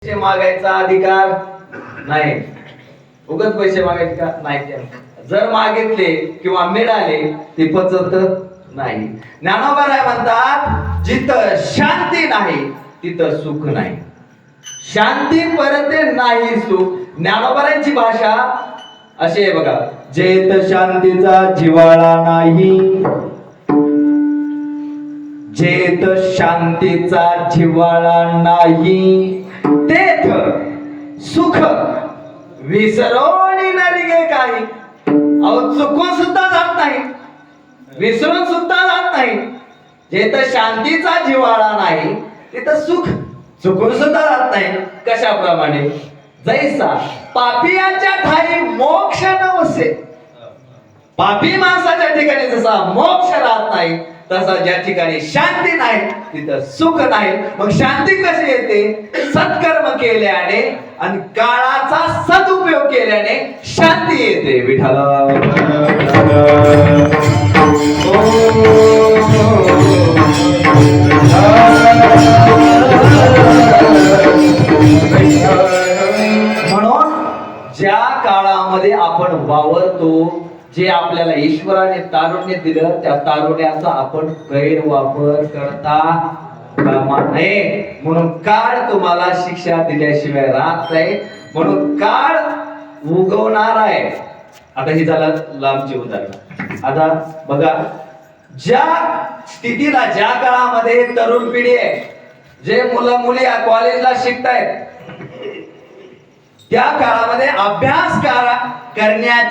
पैसे मागायचा अधिकार नाही. उगाच पैसे मागायचे का नाही. जर मागितले किंवा मिळाले ते पचत नाही. ज्ञानोबा राय म्हणतात जिथं शांती नाही तिथं सुख नाही. शांती परत नाही सुख. ज्ञानोबारांची भाषा अशी आहे बघा. जेथ शांतीचा जिव्हाळा नाही, जेथ शांतीचा जिव्हाळा नाही, तेथ सुख विसरून नरगे काही. अहो चुकून सुद्धा जात नाही, विसरून सुद्धा जात नाही. जेथ शांतीचा जिव्हाळा नाही तिथं सुख चुकून सुद्धा जात नाही. कशाप्रमाणे? जैसा पापियांच्या ठाई मोक्ष नवसे. पापी माणसाच्या ठिकाणी जसा मोक्ष राहत नाही तसा ज्या ठिकाणी शांती नाही तिथं सुख नाही. मग शांती कशी येते? सत्कर्म केल्याने आणि काळाचा सदुपयोग केल्याने शांती येते. विठ्ठला म्हणून ज्या काळामध्ये आपण वावरतो, जे आपल्याला ईश्वराने तारुण्य दिलं त्या तारुण्याचा आपण गैरवापर करता कामा नये. म्हणून काळ तुम्हाला शिक्षा दिल्याशिवाय राहत नाही. म्हणून काळ उगवणार आहे. आता हे झालं लांबचे उदाहरण. आता बघा ज्या स्थितीला, ज्या काळामध्ये तरुण पिढी आहे, जे मुलं मुली कॉलेजला शिकतायत, त्या काळामध्ये अभ्यास करण्याच्या